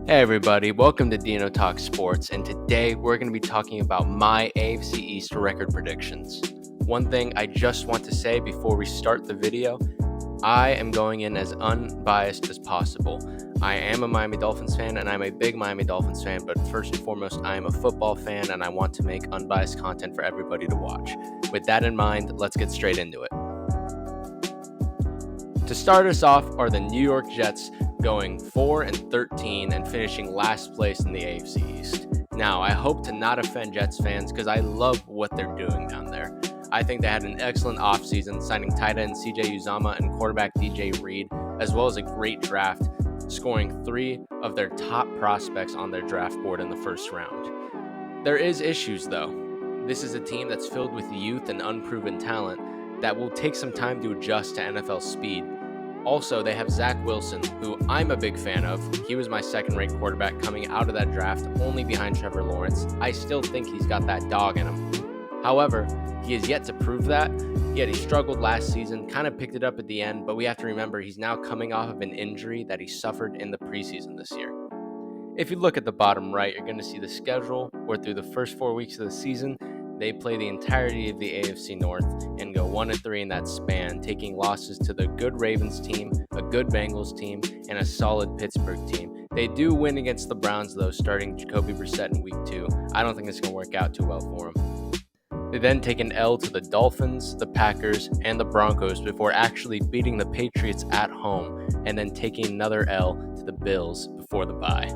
Hey everybody, welcome to Dino Talk Sports, and today we're going to be talking about my AFC East record predictions. One thing I just want to say before we start the video, I am going in as unbiased as possible. I am a Miami Dolphins fan, and I'm a big Miami Dolphins fan, but first and foremost, I am a football fan, and I want to make unbiased content for everybody to watch. With that in mind, let's get straight into it. To start us off are the New York Jets, going 4-13 and finishing last place in the AFC East. Now, I hope to not offend Jets fans because I love what they're doing down there. I think they had an excellent offseason, signing tight end CJ Uzomah and quarterback DJ Reed, as well as a great draft, scoring 3 of their top prospects on their draft board in the first round. There is issues, though. This is a team that's filled with youth and unproven talent that will take some time to adjust to NFL speed. Also, they have Zach Wilson, who I'm a big fan of. He was my second-ranked quarterback coming out of that draft, only behind Trevor Lawrence. I still think he's got that dog in him. However, he has yet to prove that. Yet he struggled last season, kind of picked it up at the end, but we have to remember he's now coming off of an injury that he suffered in the preseason this year. If you look at the bottom right, you're going to see the schedule, where through the first 4 weeks of the season, they play the entirety of the AFC North and go 1-3 in that span, taking losses to the good Ravens team, a good Bengals team, and a solid Pittsburgh team. They do win against the Browns, though, starting Jacoby Brissett in week 2. I don't think it's going to work out too well for them. They then take an L to the Dolphins, the Packers, and the Broncos before actually beating the Patriots at home, and then taking another L to the Bills before the bye.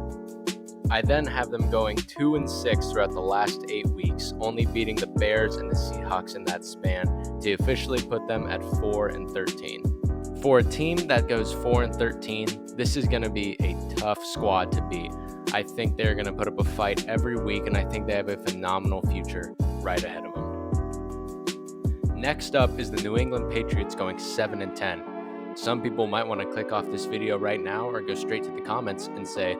I then have them going 2-6 throughout the last 8 weeks, only beating the Bears and the Seahawks in that span to officially put them at 4-13. For a team that goes 4-13, this is going to be a tough squad to beat. I think they're going to put up a fight every week, and I think they have a phenomenal future right ahead of them. Next up is the New England Patriots, going 7-10. Some people might want to click off this video right now or go straight to the comments and say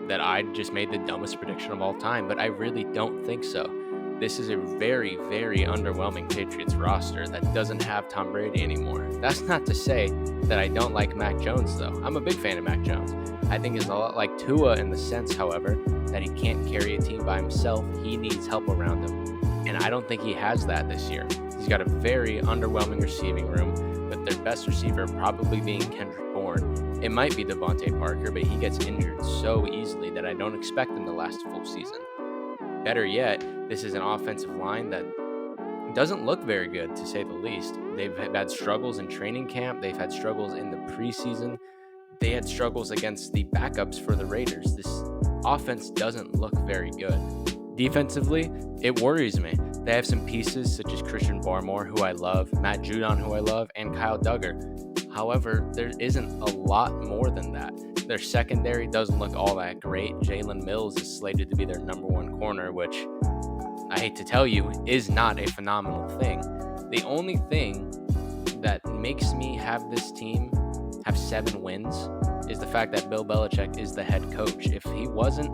that I just made the dumbest prediction of all time, but I really don't think so. This is a very, very underwhelming Patriots roster that doesn't have Tom Brady anymore. That's not to say that I don't like Mac Jones, though. I'm a big fan of Mac Jones. I think he's a lot like Tua in the sense, however, that he can't carry a team by himself. He needs help around him, and I don't think he has that this year. He's got a very underwhelming receiving room, with their best receiver probably being Kendrick Bourne. It might be Devontae Parker, but he gets injured so easily that I don't expect him to last a full season. Better yet, this is an offensive line that doesn't look very good, to say the least. They've had struggles in training camp. They've had struggles in the preseason. They had struggles against the backups for the Raiders. This offense doesn't look very good. Defensively, it worries me. They have some pieces such as Christian Barmore, who I love, Matt Judon, who I love, and Kyle Duggar. However, there isn't a lot more than that. Their secondary doesn't look all that great. Jalen Mills is slated to be their number 1 corner, which I hate to tell you is not a phenomenal thing. The only thing that makes me have this team have 7 wins is the fact that Bill Belichick is the head coach. If he wasn't,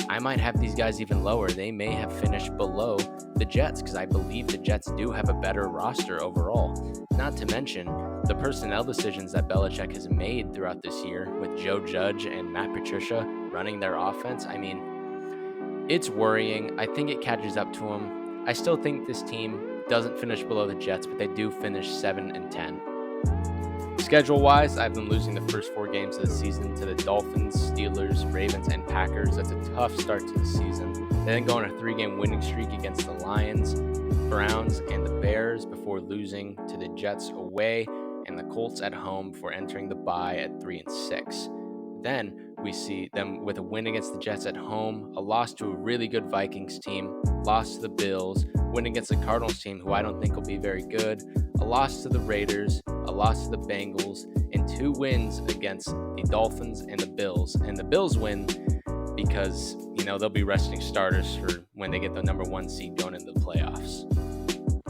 I might have these guys even lower. They may have finished below the Jets because I believe the Jets do have a better roster overall. Not to mention the personnel decisions that Belichick has made throughout this year with Joe Judge and Matt Patricia running their offense. I mean, it's worrying. I think it catches up to them. I still think this team doesn't finish below the Jets, but they do finish 7-10. Schedule-wise, I've been losing the first 4 games of the season to the Dolphins, Steelers, Ravens, and Packers. That's a tough start to the season. They then go on a 3-game winning streak against the Lions, Browns, and the Bears before losing to the Jets away and the Colts at home before entering the bye at 3-6. Then we see them with a win against the Jets at home, a loss to a really good Vikings team, loss to the Bills, win against the Cardinals team, who I don't think will be very good, a loss to the Raiders, a loss to the Bengals, and 2 wins against the Dolphins and the Bills. And the Bills win because, they'll be resting starters for when they get the number 1 seed going into the playoffs.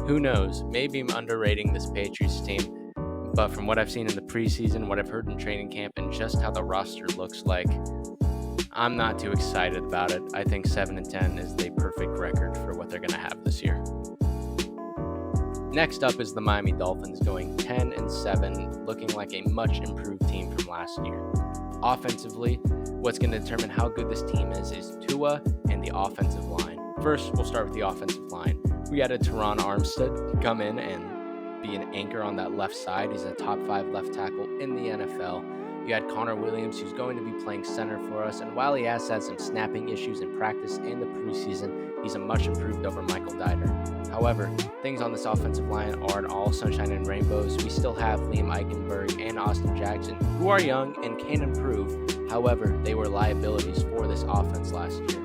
Who knows? Maybe I'm underrating this Patriots team, but from what I've seen in the preseason, what I've heard in training camp, and just how the roster looks like, I'm not too excited about it. I think 7-10 is the perfect record for what they're going to have this year. Next up is the Miami Dolphins, going 10-7, looking like a much improved team from last year. Offensively, what's going to determine how good this team is Tua and the offensive line. First, we'll start with the offensive line. We added Teron Armstead to come in and be an anchor on that left side. He's a top 5 left tackle in the NFL. You had Connor Williams, who's going to be playing center for us, and while he has had some snapping issues in practice and the preseason, he's a much improved over Michael Dieter. However, things on this offensive line aren't all sunshine and rainbows. We still have Liam Eichenberg and Austin Jackson, who are young and can improve. However, they were liabilities for this offense last year.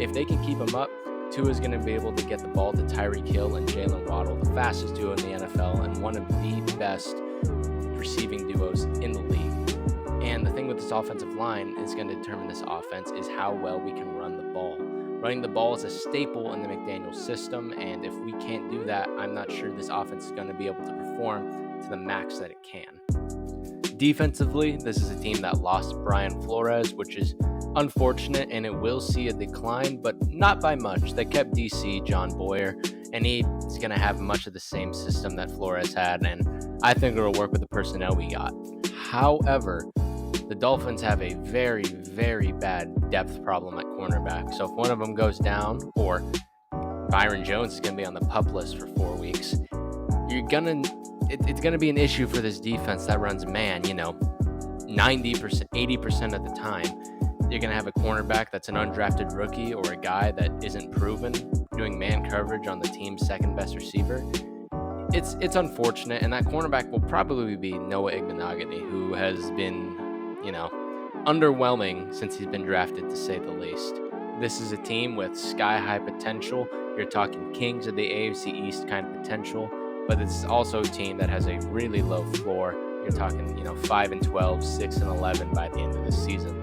If they can keep them up, Tua is going to be able to get the ball to Tyreek Hill and Jalen Waddle, the fastest duo in the NFL and one of the best receiving duos in the league. And the thing with this offensive line is going to determine this offense is how well we can run the ball. Running the ball is a staple in the McDaniel system, and if we can't do that, I'm not sure this offense is going to be able to perform to the max that it can. Defensively, this is a team that lost Brian Flores, which is unfortunate, and it will see a decline, but not by much. They kept DC, John Boyer, and he's going to have much of the same system that Flores had, and I think it'll work with the personnel we got. However, the Dolphins have a very, very bad depth problem at cornerback. So if one of them goes down, or Byron Jones is going to be on the PUP list for 4 weeks, it's going to be an issue for this defense that runs man, 90%, 80% of the time. You're going to have a cornerback that's an undrafted rookie or a guy that isn't proven doing man coverage on the team's second best receiver. It's unfortunate, and that cornerback will probably be Noah Igbenogany, who has been underwhelming since he's been drafted, to say the least. This is a team with sky-high potential. You're talking kings of the AFC East kind of potential, but it's also a team that has a really low floor. You're talking, 5-12, 6-11 by the end of this season.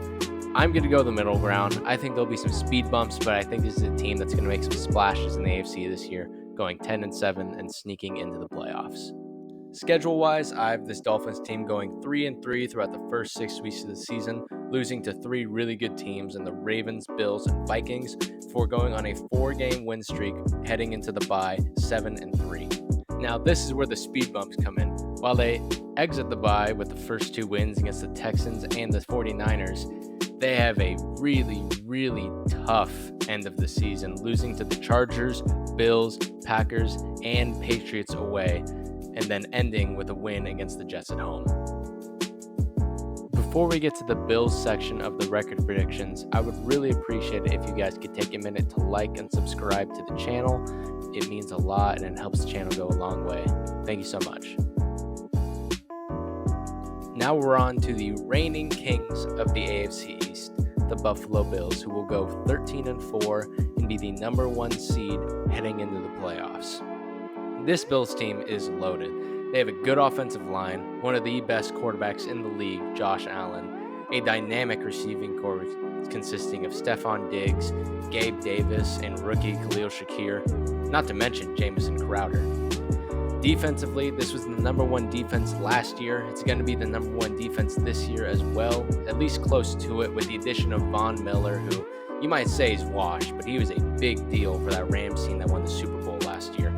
I'm going to go the middle ground. I think there'll be some speed bumps, but I think this is a team that's going to make some splashes in the AFC this year, going 10-7 and sneaking into the playoffs. Schedule-wise, I have this Dolphins team going 3-3 throughout the first 6 weeks of the season, losing to 3 really good teams in the Ravens, Bills, and Vikings, before going on a 4-game win streak heading into the bye, 7-3. Now, this is where the speed bumps come in. While they exit the bye with the first 2 wins against the Texans and the 49ers, they have a really, really tough end of the season, losing to the Chargers, Bills, Packers, and Patriots away, and then ending with a win against the Jets at home. Before we get to the Bills section of the record predictions, I would really appreciate it if you guys could take a minute to like and subscribe to the channel. It means a lot and it helps the channel go a long way. Thank you so much. Now we're on to the reigning kings of the AFC East, the Buffalo Bills, who will go 13-4 and be the number 1 seed heading into the playoffs. This Bills team is loaded. They have a good offensive line, one of the best quarterbacks in the league, Josh Allen, a dynamic receiving corps consisting of Stephon Diggs, Gabe Davis, and rookie Khalil Shakir, not to mention Jamison Crowder. Defensively, this was the number 1 defense last year. It's going to be the number 1 defense this year as well, at least close to it, with the addition of Von Miller, who you might say is washed, but he was a big deal for that Rams team that won the Super Bowl last year.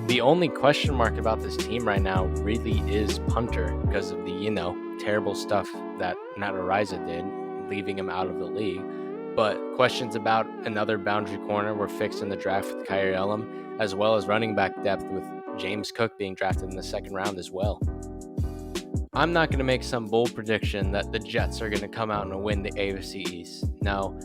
The only question mark about this team right now really is punter, because of the, terrible stuff that Matt Araiza did, leaving him out of the league. But questions about another boundary corner were fixed in the draft with Kyrie Elam, as well as running back depth with James Cook being drafted in the 2nd round as well. I'm not going to make some bold prediction that the Jets are going to come out and win the AFC East. No,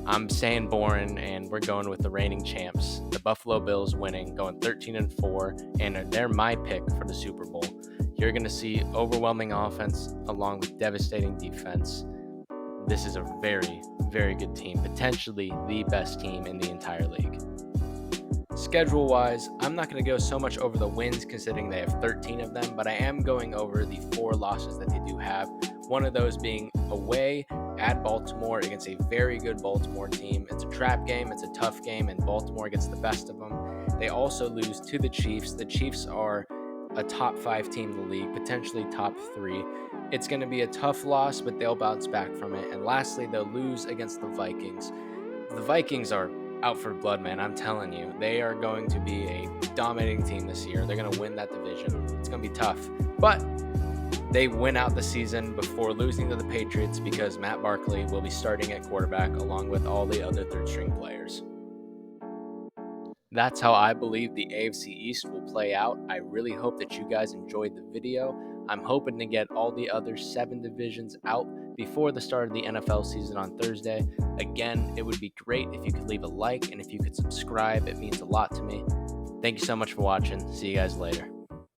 I'm saying boring, and we're going with the reigning champs, the Buffalo Bills, winning, going 13-4, and they're my pick for the Super Bowl. You're going to see overwhelming offense along with devastating defense. This is a very, very good team, potentially the best team in the entire league. Schedule-wise, I'm not going to go so much over the wins, considering they have 13 of them, but I am going over the 4 losses that they do have. One of those being away at Baltimore against a very good Baltimore team. It's a trap game, it's a tough game, and Baltimore gets the best of them. They also lose to the Chiefs. The Chiefs are a top 5 team in the league, potentially top 3. It's going to be a tough loss, but they'll bounce back from it. And lastly, they'll lose against the Vikings. The Vikings are out for blood, man. I'm telling you, they are going to be a dominating team this year. They're going to win that division. It's going to be tough, but they win out the season before losing to the Patriots because Matt Barkley will be starting at quarterback along with all the other third-string players. That's how I believe the AFC East will play out. I really hope that you guys enjoyed the video. I'm hoping to get all the other 7 divisions out before the start of the NFL season on Thursday. Again, it would be great if you could leave a like and if you could subscribe. It means a lot to me. Thank you so much for watching. See you guys later.